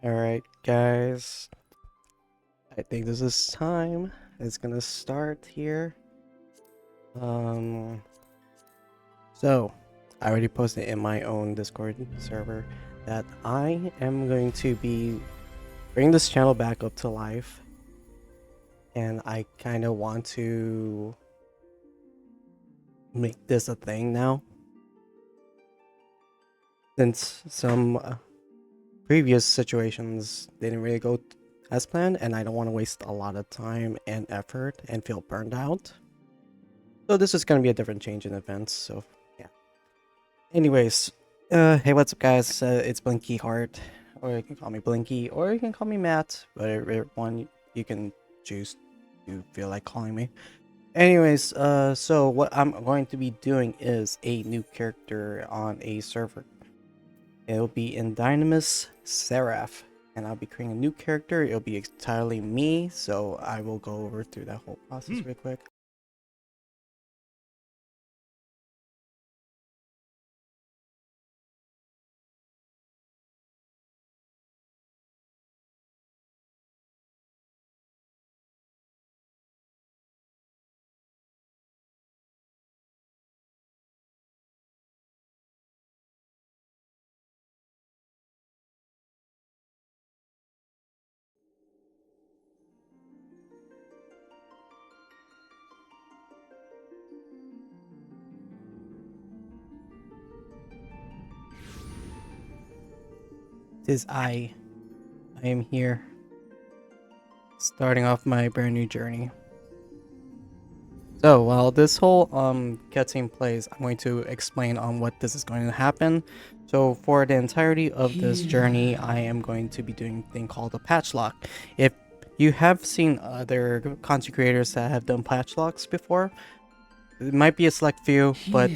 Alright, guys. I think this is time. It's gonna start here. Um, so, I already posted in my own Discord server that I am going to be bringing this channel back up to life. And I kind of want to make this a thing now. Since some previous situations didn't really go as planned, and I don't want to waste a lot of time and effort and feel burned out. So this is going to be a different change in events, so yeah. Anyways, hey, what's up guys? It's Blinky Heart, or you can call me Blinky, or you can call me Matt, whatever one you can choose to feel like calling me. Anyways, so what I'm going to be doing is a new character on a server. It'll be in Dynamis Seraph, and I'll be creating a new character. It'll be entirely me, so I will go over through that whole process real quick. Tis I am here, starting off my brand new journey. So while this whole cutscene plays, I'm going to explain on what this is going to happen. So for the entirety of this journey, I am going to be doing a thing called a Patchlock. If you have seen other content creators that have done Patchlocks before, it might be a select few, but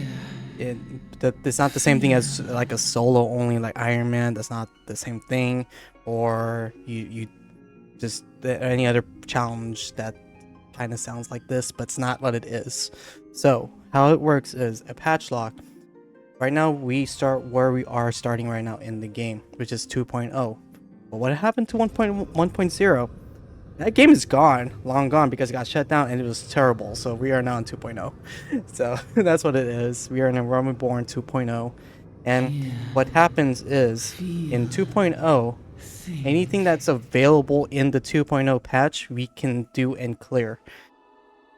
it's not the same thing as like a solo only like Iron Man. That's not the same thing. Or you just any other challenge that kind of sounds like this, but it's not what it is. So how it works is a Patchlock. Right now we start where we are starting right now in the game, which is 2.0. But what happened to 1.0? That game is gone, long gone, because it got shut down and it was terrible. So we are now in 2.0. So that's what it is. We are in Enrollment Born 2.0. And what happens is in 2.0, anything that's available in the 2.0 patch, we can do and clear.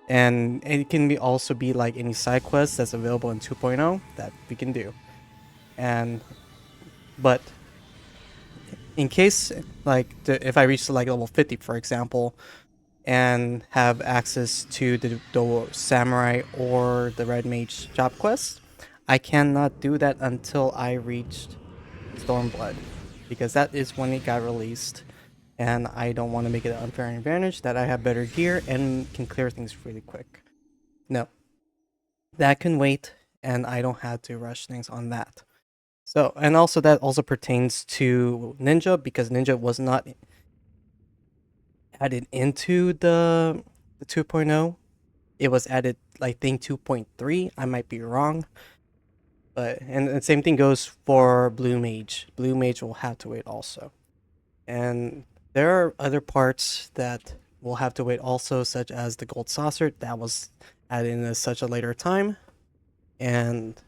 And it can also be like any side quests that's available in 2.0 that we can do. But in case, like, if I reach like level 50, for example, and have access to the samurai or the red mage job quest, I cannot do that until I reached Stormblood, because that is when it got released, and I don't want to make it an unfair advantage that I have better gear and can clear things really quick. No, that can wait, and I don't have to rush things on that. So, and also that also pertains to Ninja, because Ninja was not added into the 2.0. It was added, I think, 2.3. I might be wrong. But, and the same thing goes for Blue Mage. Blue Mage will have to wait also. And there are other parts that will have to wait also, such as the Gold Saucer. That was added in such a later time. And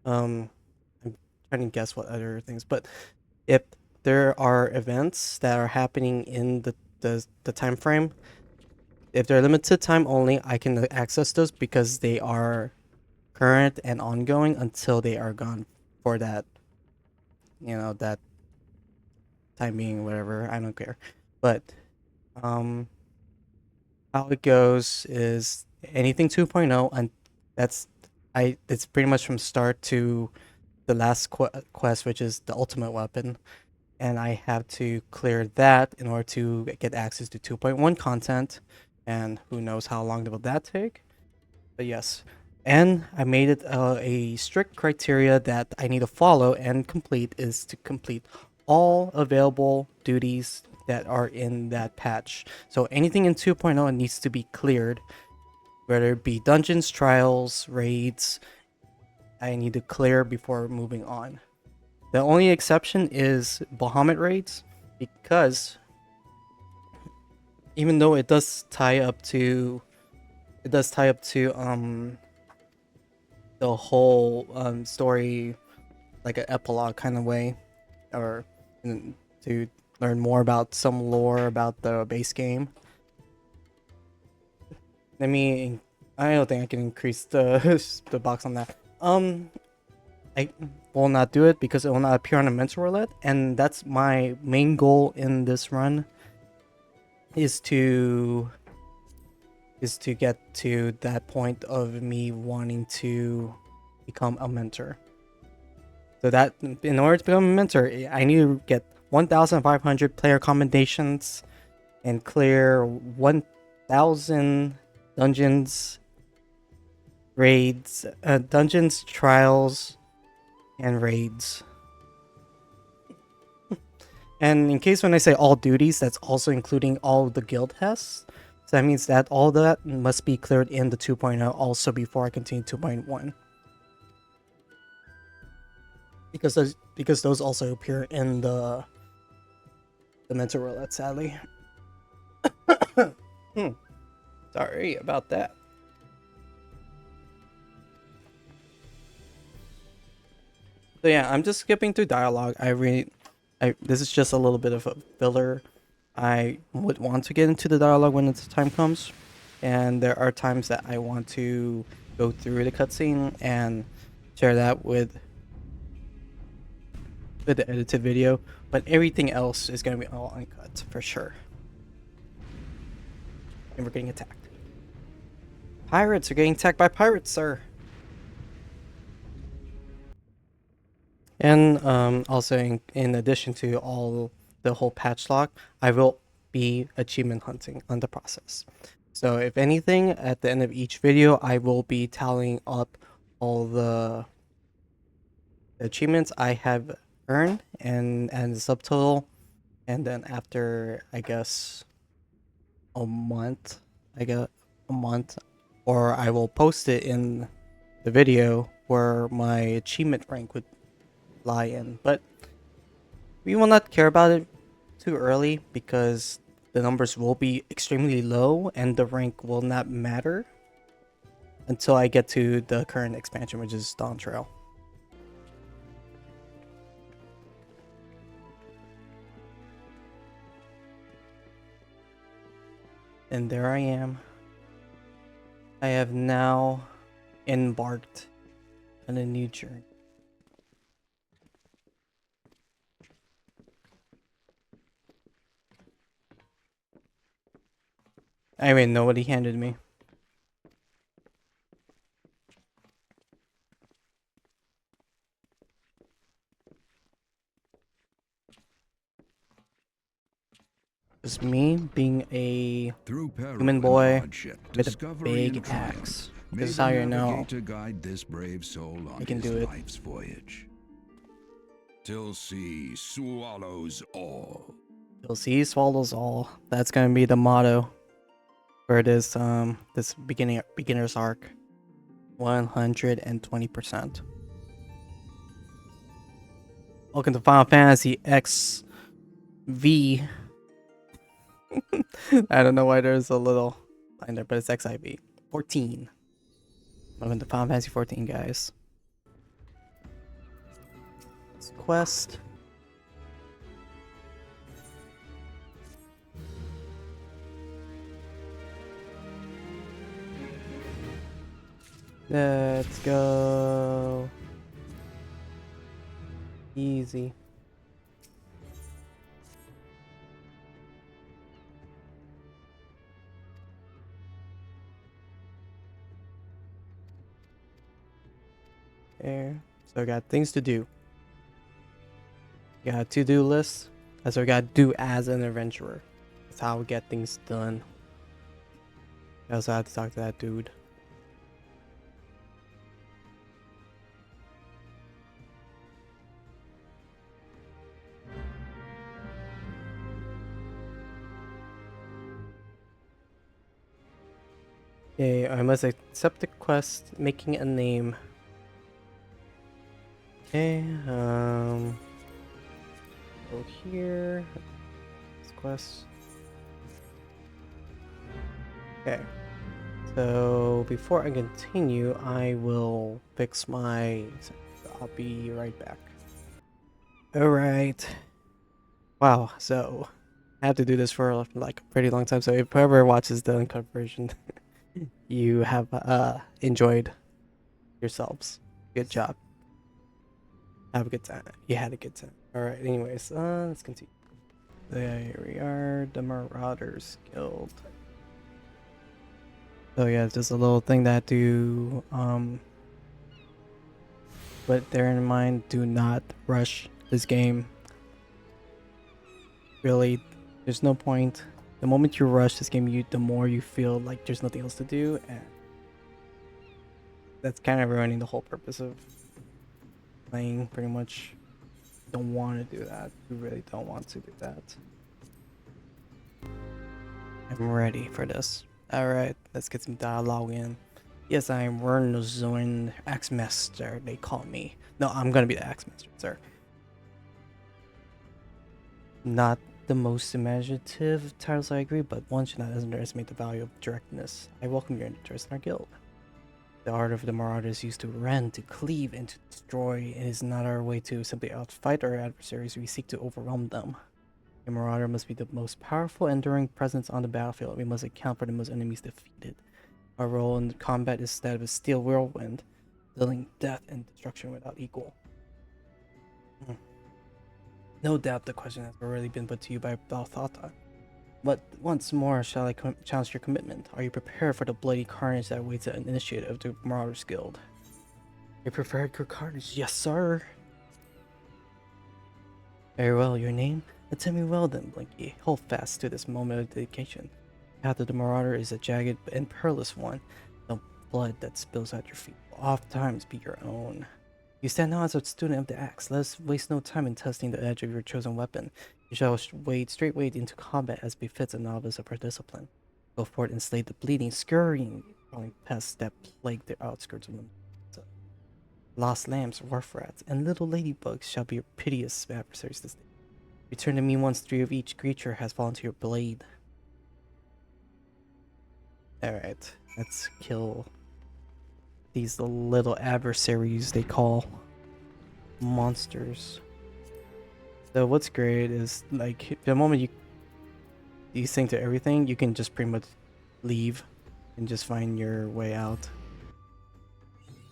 I'm trying to guess what other things. But if there are events that are happening in the time frame, if they're limited time only, I can access those because they are current and ongoing until they are gone for that, that time being, whatever. I don't care. But how it goes is anything 2.0, and that's it's pretty much from start to the last quest, which is the ultimate weapon. And I have to clear that in order to get access to 2.1 content, and who knows how long will that take. But yes, and I made it a strict criteria that I need to follow and complete is to complete all available duties that are in that patch. So anything in 2.0 needs to be cleared, whether it be dungeons, trials, raids. I need to clear before moving on. The only exception is Bahamut Raids, because even though it does tie up to the whole story, like an epilogue kind of way, or to learn more about some lore about the base game. Let me. I don't think I can increase the the box on that. I will not do it because it will not appear on the Mentor Roulette, and that's my main goal in this run. Is to get to that point of me wanting to become a mentor. So that in order to become a mentor, I need to get 1,500 player commendations and clear 1,000 dungeons, raids, dungeons, trials, and raids. And in case when I say all duties, that's also including all the guild tests. So that means that all that must be cleared in the 2.0 also before I continue 2.1. Because those also appear in the Mentor Roulette, sadly. Sorry about that. So yeah, I'm just skipping through dialogue. This is just a little bit of a filler. I would want to get into the dialogue when the time comes, and there are times that I want to go through the cutscene and share that with the edited video, but everything else is going to be all uncut for sure. And we're getting attacked. Pirates are getting attacked by pirates, sir. And also in addition to all the whole Patchlock, I will be achievement hunting on the process. So if anything, at the end of each video, I will be tallying up all the achievements I have earned and the subtotal, and then after I guess a month, or I will post it in the video where my achievement rank would lie in. But we will not care about it too early because the numbers will be extremely low and the rank will not matter until I get to the current expansion, which is Dawn Trail. And there I am. I have now embarked on a new journey. I mean, nobody handed me. Just me being a human boy with a big axe. This is how you know guide this brave soul on I can do it. life's voyage. Till sea swallows all. Till sea swallows all. That's gonna be the motto for this this beginner's arc. 120%. Welcome to Final Fantasy XV. I don't know why there's a little line there, but it's XIV 14. Welcome to Final Fantasy 14, guys. It's quest. Let's go. Easy. There. So I got things to do. Got a to-do list. That's what I gotta do as an adventurer. That's how we get things done. I also had to talk to that dude. Okay, I must accept the quest, making a name. Okay, Go here. This quest. Okay. So before I continue, I will fix my. I'll be right back. All right. Wow. So I have to do this for like a pretty long time. So if whoever watches the uncut version, you have enjoyed yourselves. Good job. Have a good time. You had a good time. All right. Anyways, let's continue. There we are. The Marauders Guild. So yeah, just a little thing that do but bear in mind, do not rush this game. Really, there's no point. The moment you rush this game, the more you feel like there's nothing else to do, and that's kind of ruining the whole purpose of playing. Pretty much, don't want to do that. You really don't want to do that. I'm ready for this. All right, let's get some dialogue in. Yes, I am Wernozoin Axemaster, they call me. No, I'm gonna be the Axemaster, sir. Not the most imaginative titles, I agree, but one should not underestimate the value of directness. I welcome your interest in our guild. The art of the Marauders used to rend, to cleave, and to destroy. It is not our way to simply outfight our adversaries, we seek to overwhelm them. A Marauder must be the most powerful, enduring presence on the battlefield. We must account for the most enemies defeated. Our role in combat is that of a steel whirlwind, dealing death and destruction without equal. No doubt the question has already been put to you by Balthata. But once more shall I challenge your commitment. Are you prepared for the bloody carnage that awaits an initiate of the Marauders Guild? You prepared for carnage? Yes, sir! Very well, your name? Attend me well then, Blinky. Hold fast to this moment of dedication. The path of the Marauder is a jagged and perilous one. The blood that spills at your feet will oftentimes be your own. You stand now as a student of the axe. Let us waste no time in testing the edge of your chosen weapon. You shall wade straightway into combat as befits a novice of our discipline. Go forth and slay the bleeding, scurrying, crawling pests that plague the outskirts of them. Lost lambs, wharf rats, and little ladybugs shall be your piteous adversaries this day. Return to me once 3 of each creature has fallen to your blade. Alright, let's kill these little adversaries they call monsters. So what's great is, like, the moment you desync to everything, you can just pretty much leave and just find your way out.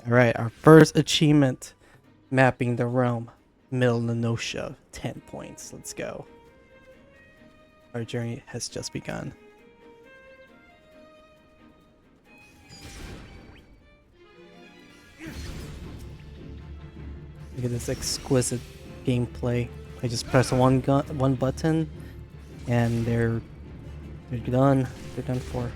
Alright, our first achievement, mapping the realm, Middle Lenosha, 10 points. Let's go. Our journey has just begun. Look at this exquisite gameplay. I just press one button, and they're done. They're done for.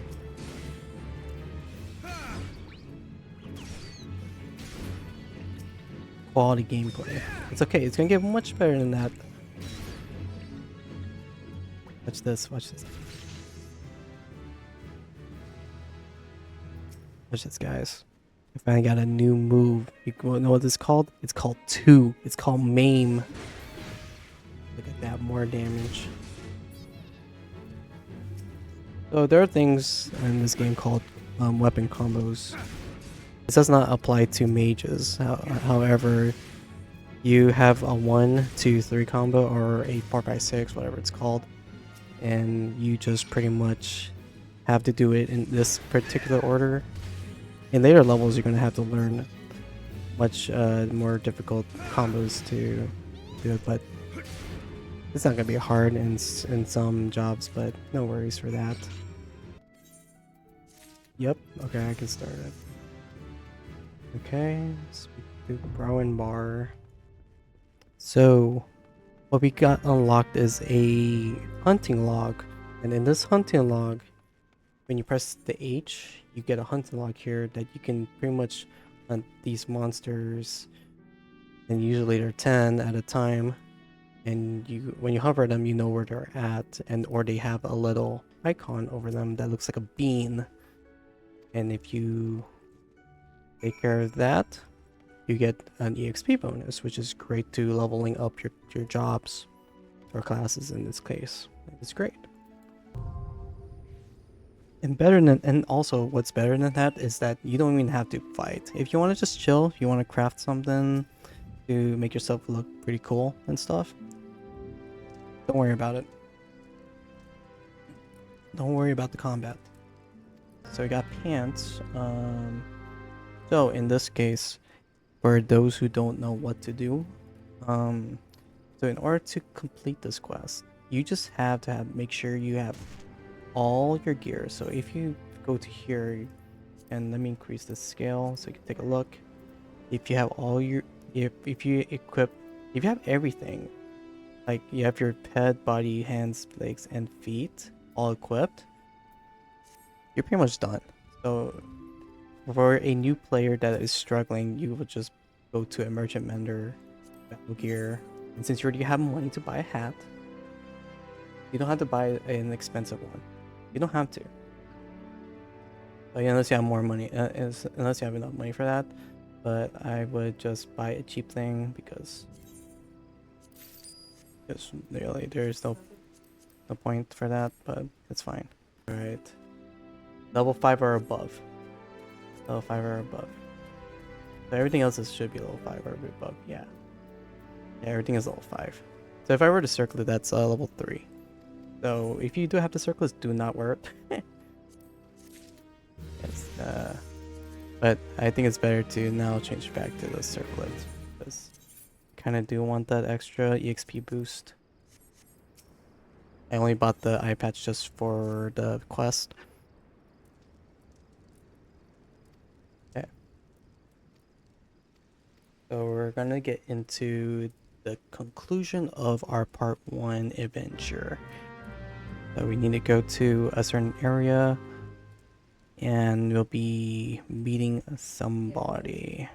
Quality gameplay. It's okay. It's gonna get much better than that. Watch this. Watch this. Watch this, guys. I finally got a new move. You know what this is called? It's called 2. It's called Maim. Look at that, more damage. So there are things in this game called weapon combos. This does not apply to mages. However, you have a 1, 2, 3 combo or a 4, 5, 6, whatever it's called, and you just pretty much have to do it in this particular order. In later levels, you're going to have to learn much more difficult combos to do it, but it's not going to be hard in some jobs, but no worries for that. Yep, okay, I can start it. Okay, speak to Browen Bar. So, what we got unlocked is a hunting log, and in this hunting log, when you press the H, you get a hunting log here that you can pretty much hunt these monsters, and usually they're 10 at a time, and when you hover them, you know where they're at, or they have a little icon over them that looks like a bean, and if you take care of that, you get an EXP bonus, which is great to leveling up your jobs. or classes in this case. It's great. And better than, and also what's better than that is that you don't even have to fight. If you want to just chill, you want to craft something to make yourself look pretty cool and stuff, don't worry about it. Don't worry about the combat. So we got pants. So in this case, for those who don't know what to do, so in order to complete this quest, you just have to make sure you have all your gear. So if you go to here, and let me increase the scale so you can take a look. If you have all your, if you have everything, like you have your head, body, hands, legs, and feet all equipped, you're pretty much done. So for a new player that is struggling, you would just go to a merchant vendor, battle gear, and since you already have money to buy a hat, you don't have to buy an expensive one. You don't have to. Like, unless you have more money, unless you have enough money for that. But I would just buy a cheap thing because really there's no point for that, but it's fine. Alright. Level 5 or above. Level 5 or above. So everything else should be level 5 or above, yeah. Yeah, everything is level 5. So if I were to circle it, that's level 3. So if you do have to circle it, do not wear it. Yes, but I think it's better to now change back to the circlet, because I kind of do want that extra EXP boost. I only bought the eye patch just for the quest. Okay. So we're gonna get into the conclusion of our part 1 adventure. So we need to go to a certain area, and we'll be meeting somebody.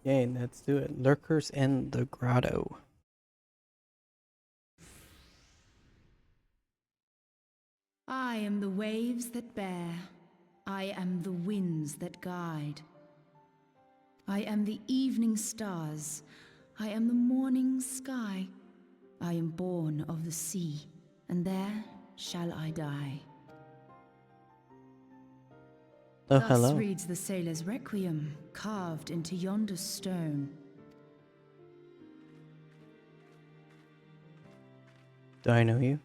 Yay, let's do it. Lurkers in the grotto. I am the waves that bear. I am the winds that guide. I am the evening stars. I am the morning sky. I am born of the sea, and there shall I die. Oh, Thus hello. reads the sailor's requiem, carved into yonder stone. Do I know you?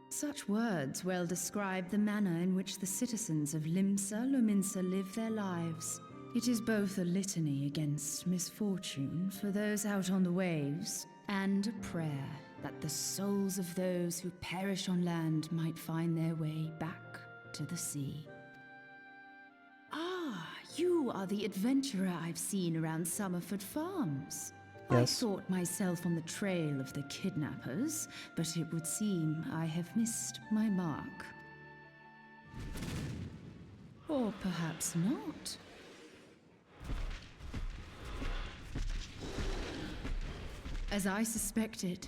Such words well describe the manner in which the citizens of Limsa Lominsa live their lives. It is both a litany against misfortune for those out on the waves, and a prayer that the souls of those who perish on land might find their way back to the sea. Ah, you are the adventurer I've seen around Summerford Farms. Yes. I thought myself on the trail of the kidnappers, but it would seem I have missed my mark. Or perhaps not. As I suspected,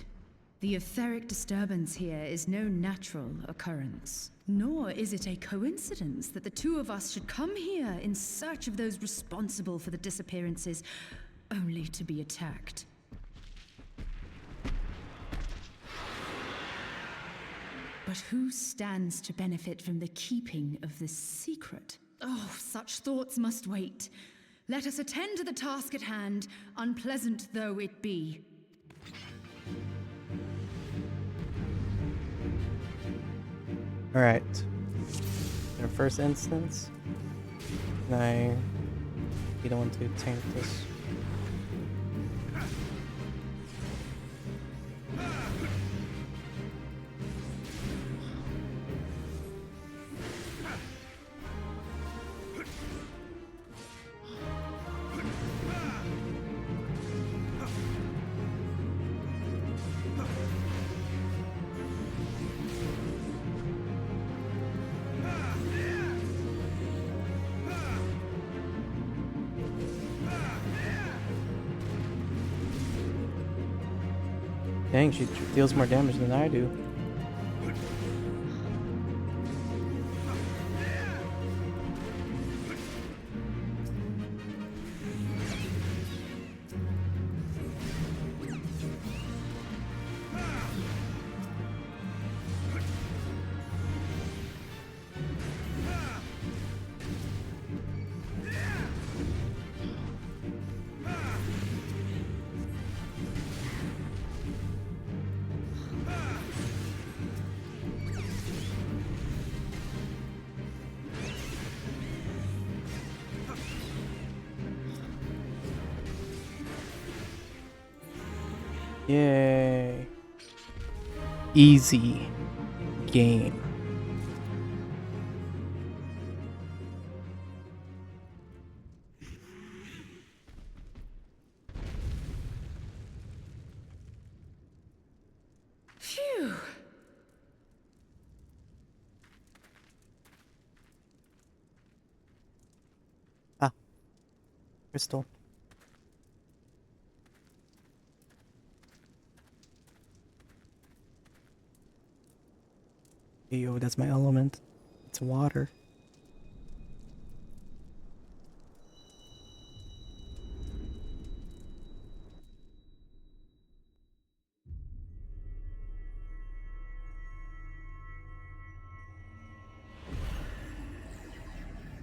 the etheric disturbance here is no natural occurrence. Nor is it a coincidence that the two of us should come here in search of those responsible for the disappearances, only to be attacked. But who stands to benefit from the keeping of this secret? Oh, such thoughts must wait. Let us attend to the task at hand, unpleasant though it be. Alright. In our first instance, can I be the one to tank this? Dang, she deals more damage than I do. Yay. Easy game. Phew. Ah, crystal. Yo, that's my element. It's water.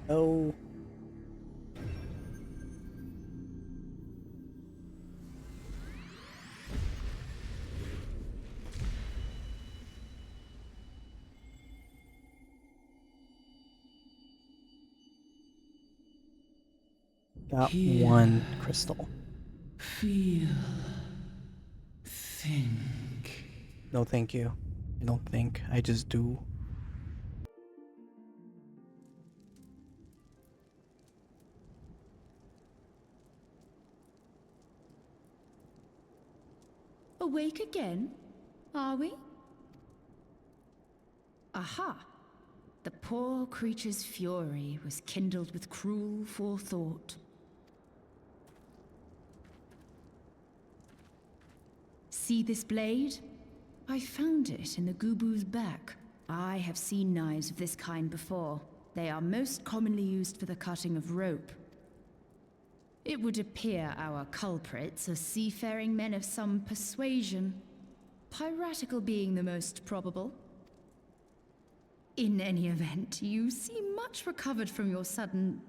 Oh. Got Here. one crystal. Feel. Think. No, thank you. I don't think. I just do. Awake again? Are we? Aha! The poor creature's fury was kindled with cruel forethought. See this blade? I found it in the Gubu's back. I have seen knives of this kind before. They are most commonly used for the cutting of rope. It would appear our culprits are seafaring men of some persuasion, piratical being the most probable. In any event, you seem much recovered from your sudden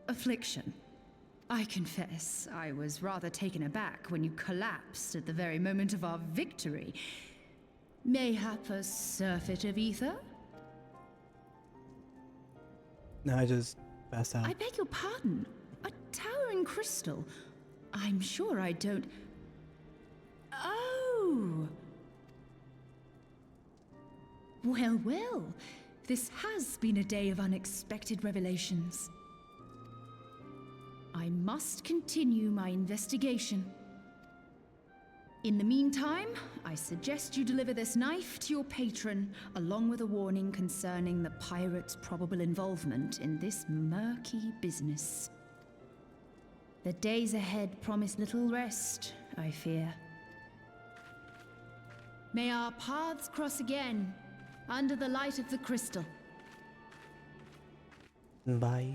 affliction. I confess, I was rather taken aback when you collapsed at the very moment of our victory. Mayhap a surfeit of ether? No, I just passed out. I beg your pardon. A towering crystal. I'm sure I don't... Oh! Well, well. This has been a day of unexpected revelations. I must continue my investigation. In the meantime, I suggest you deliver this knife to your patron, along with a warning concerning the pirate's probable involvement in this murky business. The days ahead promise little rest, I fear. May our paths cross again, under the light of the crystal. Bye.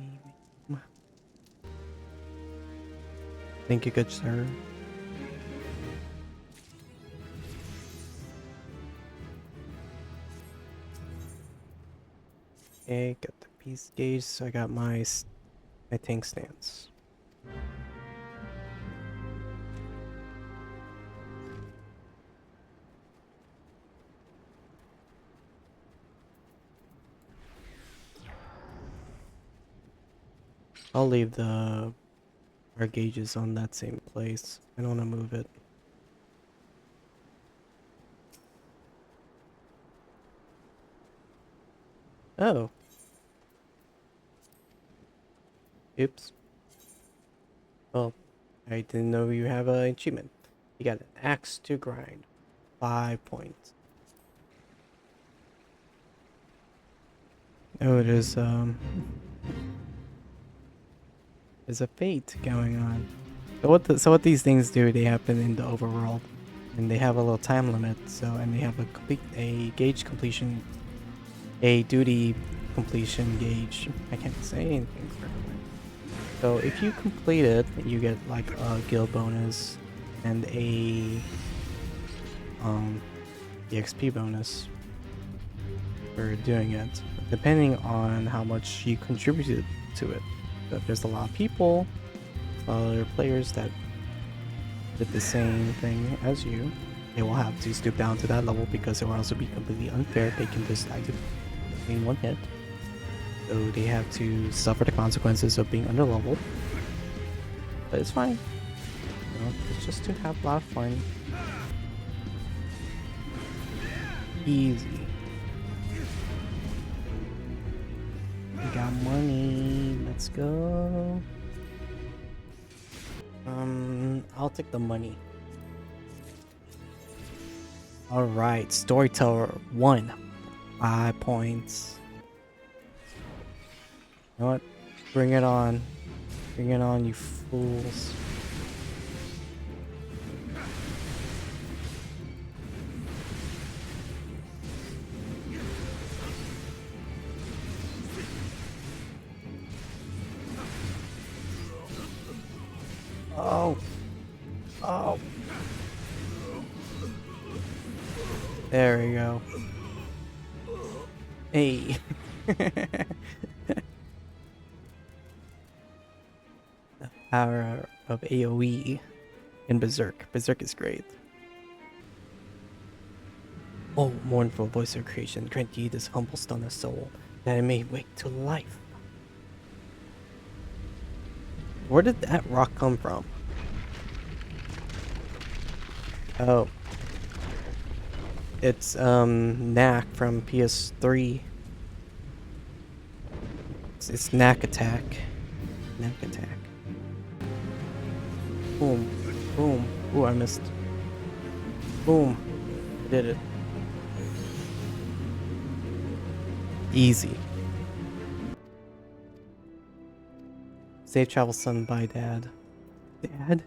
Thank you, good sir. Okay, got the piece gauge, so I got my tank stance. I'll leave our gauges on that same place. I don't want to move it. Oh. Oops. Well, I didn't know you have an achievement. You got an axe to grind. 5 points. Oh, there's a fate going on. So what these things do, they happen in the overworld, and they have a little time limit. So, and they have a gauge completion, a duty completion gauge. I can't say anything correctly. So if you complete it, you get like a guild bonus and a EXP bonus for doing it, depending on how much you contributed to it. So if there's a lot of people, other players that did the same thing as you, they will have to stoop down to that level, because it will also be completely unfair. They can just die in one hit. So they have to suffer the consequences of being underleveled. But it's fine. You know, it's just to have a lot of fun. Easy. We got money. Let's go. I'll take the money. Alright, Storyteller 1. 5 points. You know what? Bring it on. Bring it on, you fools. Oh. Oh. There we go. Hey. The power of AoE in Berserk. Berserk is great. Oh, mournful voice of creation, grant ye this humble stone of soul, that it may wake to life. Where did that rock come from? Oh. It's, Knack from PS3. It's Knack Attack. Knack Attack. Boom. Boom. Ooh, I missed. Boom. I did it. Easy. Safe travel, son. Bye, Dad. Dad?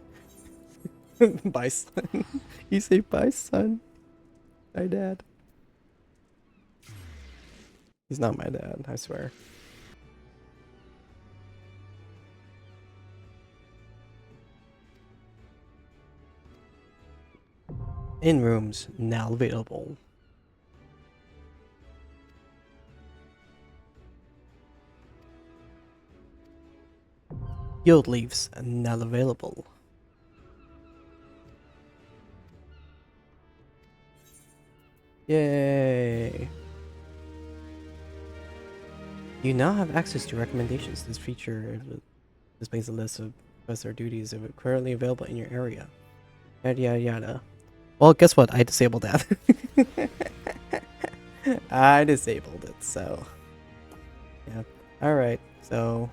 Bye, son. You say bye, son. Bye, Dad. He's not my dad, I swear. In rooms now available. Guild leaves now available. Yay! You now have access to recommendations. This feature displays a list of quests or duties that are currently available in your area. Yada yada yada. Well, guess what? I disabled that. I disabled it, so... Yeah. Alright, so...